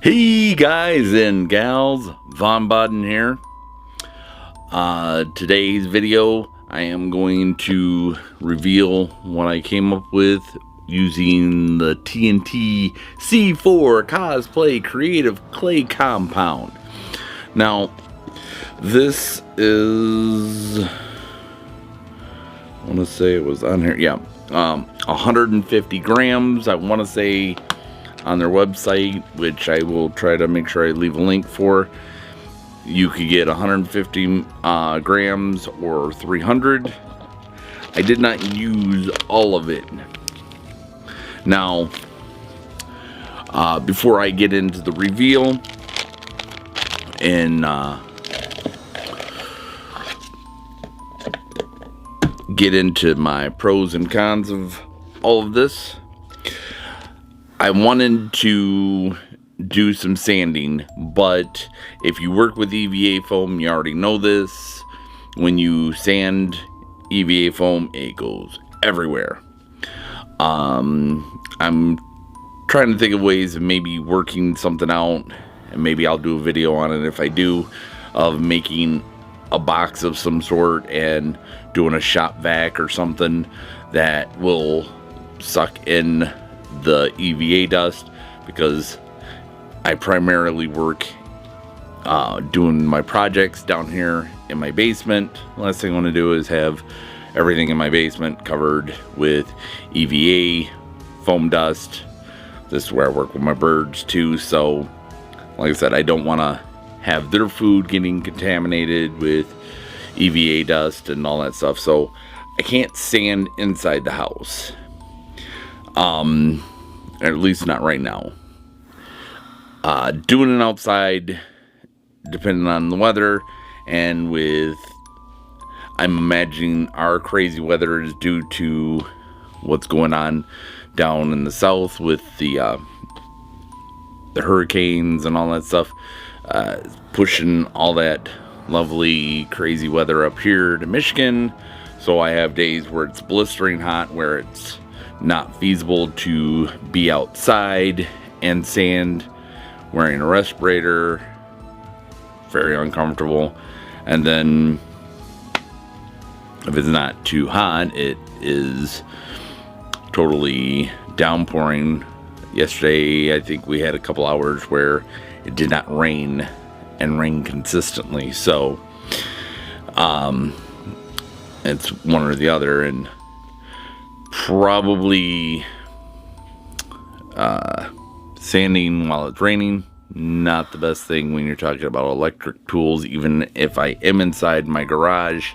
Hey guys and gals, Von Baden here. Today's video I am going to reveal what I came up with using the TNT C4 cosplay creative clay compound. Now this is, I want to say it was on here, yeah, 150 grams. I want to say on their website, which I will try to make sure I leave a link for. You could get 150 grams or 300. I did not use all of it. Now, before I get into the reveal and get into my pros and cons of all of this, I wanted to do some sanding, but if you work with EVA foam, you already know this. When you sand EVA foam, it goes everywhere. I'm trying to think of ways of maybe working something out, and maybe I'll do a video on it if I do, of making a box of some sort and doing a shop vac or something that will suck in the EVA dust, because I primarily work doing my projects down here in my basement. Last thing I want to do is have everything in my basement covered with EVA foam dust. This is where I work with my birds too, so like I said, I don't want to have their food getting contaminated with EVA dust and all that stuff, so I can't sand inside the house. At least not right now. Doing it outside, depending on the weather, and with, I'm imagining our crazy weather is due to what's going on down in the south with the hurricanes and all that stuff, pushing all that lovely crazy weather up here to Michigan. So I have days where it's blistering hot, where it's not feasible to be outside and sand, wearing a respirator, very uncomfortable. And then if it's not too hot, it is totally downpouring. Yesterday I think we had a couple hours where it did not rain, and rain consistently, so it's one or the other. And probably sanding while it's raining, not the best thing when you're talking about electric tools. Even if I am inside my garage,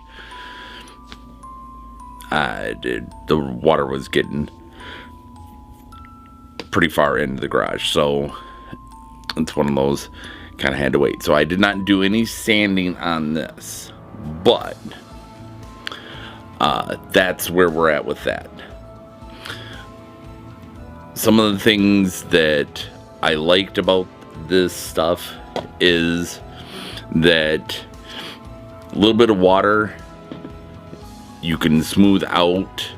the water was getting pretty far into the garage, so it's one of those, kind of had to wait. So I did not do any sanding on this, but that's where we're at with that. Some of the things that I liked about this stuff is that a little bit of water, you can smooth out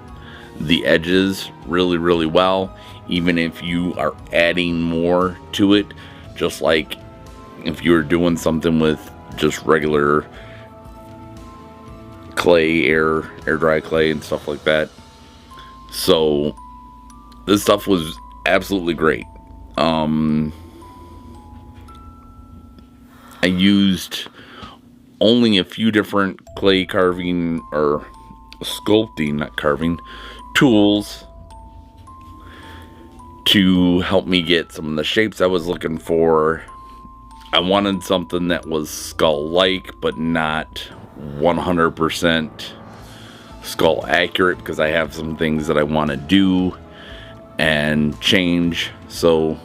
the edges really, really well, even if you are adding more to it, just like if you were doing something with just regular clay, air dry clay and stuff like that. So this stuff was absolutely great. I used only a few different clay carving or sculpting, not carving, tools to help me get some of the shapes I was looking for. I wanted something that was skull-like, but not 100% skull accurate, because I have some things that I want to do and change, so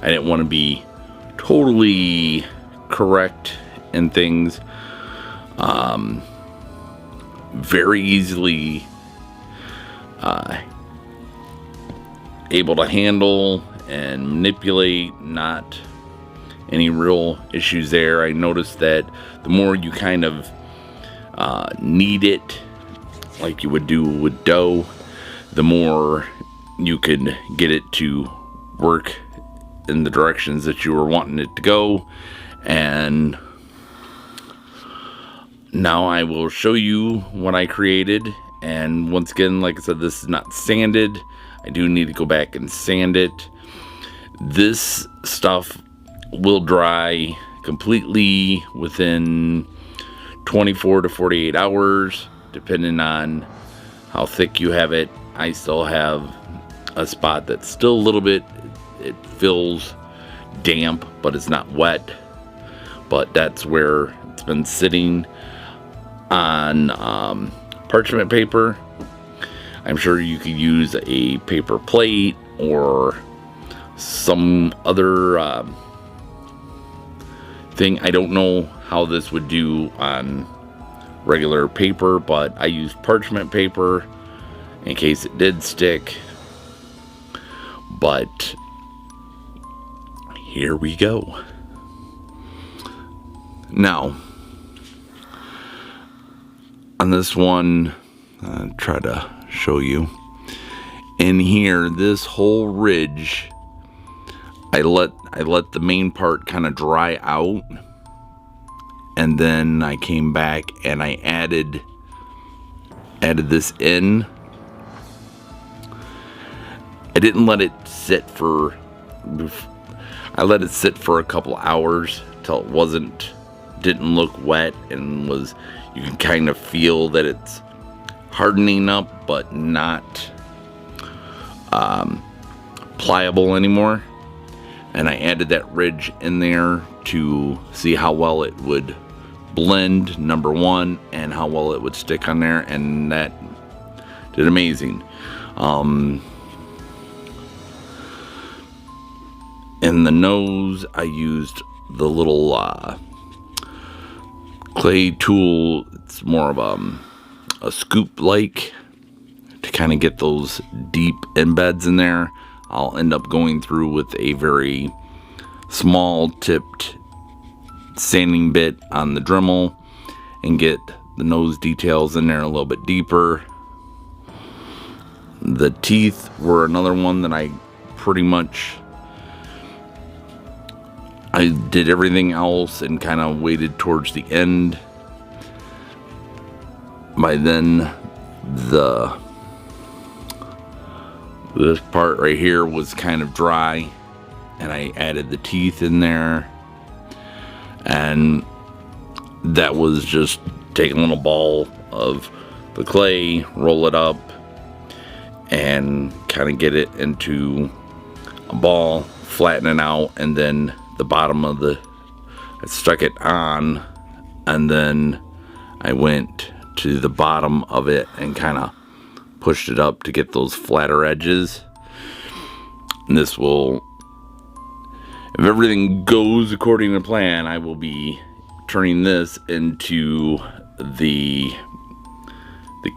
I didn't want to be totally correct in things. Very easily able to handle and manipulate, not any real issues there. I noticed that the more you kind of knead it like you would do with dough, the more you could get it to work in the directions that you were wanting it to go. And now I will show you what I created. And once again, like I said, this is not sanded. I do need to go back and sand it. This stuff will dry completely within 24 to 48 hours, depending on how thick you have it. I still have a spot that's still a little bit, it feels damp, but it's not wet. But that's where it's been sitting on parchment paper. I'm sure you could use a paper plate or some other thing. I don't know how this would do on regular paper, but I used parchment paper in case it did stick. But here we go. Now, on this one, I'll try to show you. In here, this whole ridge, I let the main part kind of dry out, and then I came back and I added this in. I didn't let it sit for, I let it sit for a couple hours till it didn't look wet and was, you can kind of feel that it's hardening up but not pliable anymore. And I added that ridge in there to see how well it would blend, number one, and how well it would stick on there, and that did amazing. In the nose, I used the little clay tool. It's more of a scoop like to kind of get those deep embeds in there. I'll end up going through with a very small tipped sanding bit on the Dremel and get the nose details in there a little bit deeper. The teeth were another one that I did everything else and kind of waited towards the end. By then, this part right here was kind of dry, and I added the teeth in there, and that was just take a little ball of the clay, roll it up, and kind of get it into a ball, flatten it out, and then the bottom of I stuck it on, and then I went to the bottom of it and kind of pushed it up to get those flatter edges. And this will, if everything goes according to plan, I will be turning this into the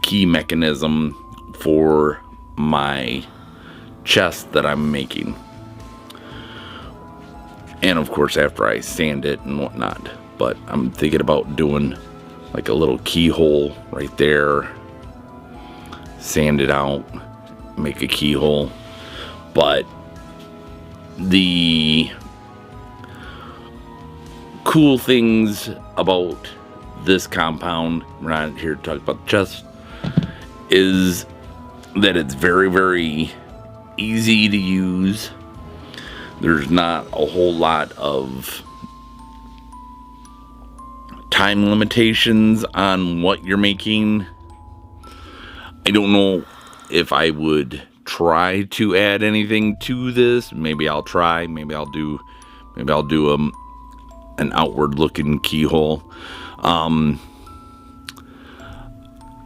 key mechanism for my chest that I'm making. And of course, after I sand it and whatnot. But I'm thinking about doing like a little keyhole right there. Sand it out, make a keyhole. But the cool things about this compound, we're not here to talk about the chest, is that it's very, very easy to use. There's not a whole lot of time limitations on what you're making. I don't know if I would try to add anything to this. Maybe I'll try. Maybe I'll do an outward looking keyhole. I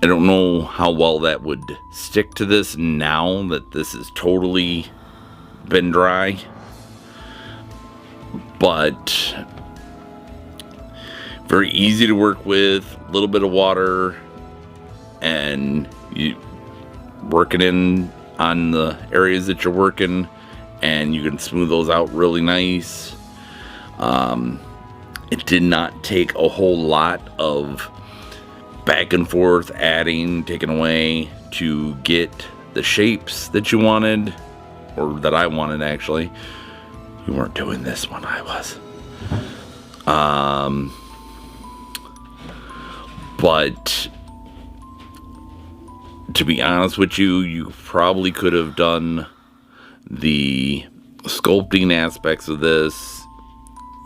don't know how well that would stick to this now that this has totally been dry. But very easy to work with, a little bit of water, and you work it in on the areas that you're working, and you can smooth those out really nice. It did not take a whole lot of back and forth, adding, taking away to get the shapes that you wanted, or that I wanted actually. You weren't doing this one, I was. But to be honest with you, you probably could have done the sculpting aspects of this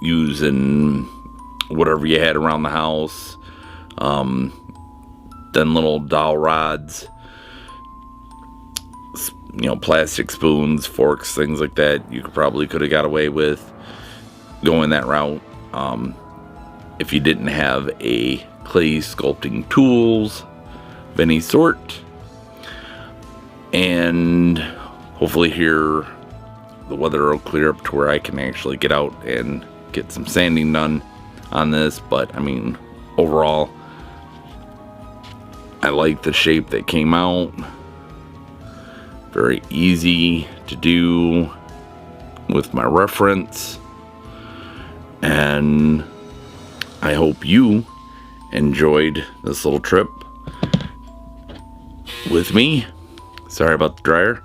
using whatever you had around the house. Then little dowel rods, plastic spoons, forks, things like that. You probably could have got away with going that route if you didn't have a clay sculpting tools of any sort. And hopefully here the weather will clear up to where I can actually get out and get some sanding done on this. But I mean, overall, I like the shape that came out. Very easy to do with my reference. And I hope you enjoyed this little trip with me. Sorry about the dryer.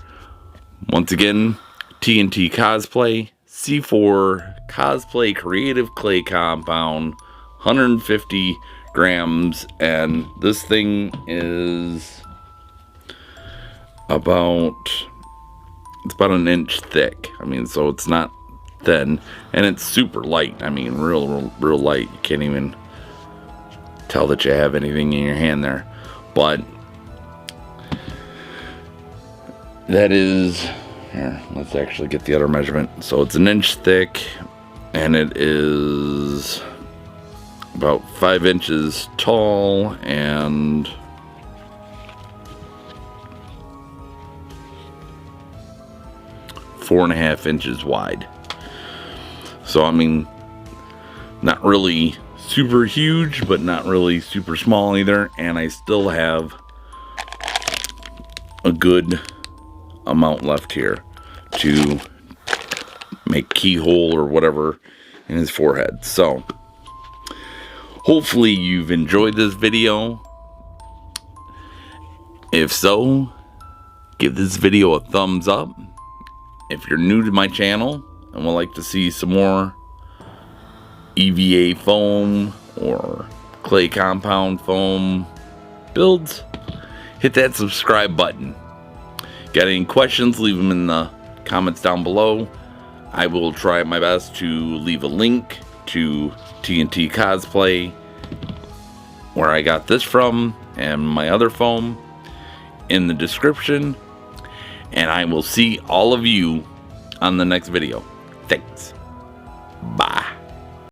Once again, TNT Cosplay, C4 Cosplay Creative Clay Compound, 150 grams, and this thing is about an inch thick. I mean, so it's not thin, and it's super light. I mean, real light. You can't even tell that you have anything in your hand there. But that is, here, let's actually get the other measurement. So it's an inch thick, and it is about 5 inches tall and 4.5 inches wide. So I mean, not really super huge, but not really super small either. And I still have a good amount left here to make keyhole or whatever in his forehead. So hopefully you've enjoyed this video. If so, give this video a thumbs up. If you're new to my channel and would like to see some more EVA foam or clay compound foam builds, hit that subscribe button. Got any questions, leave them in the comments down below. I will try my best to leave a link to TNT Cosplay, where I got this from, and my other foam in the description. And I will see all of you on the next video. Thanks.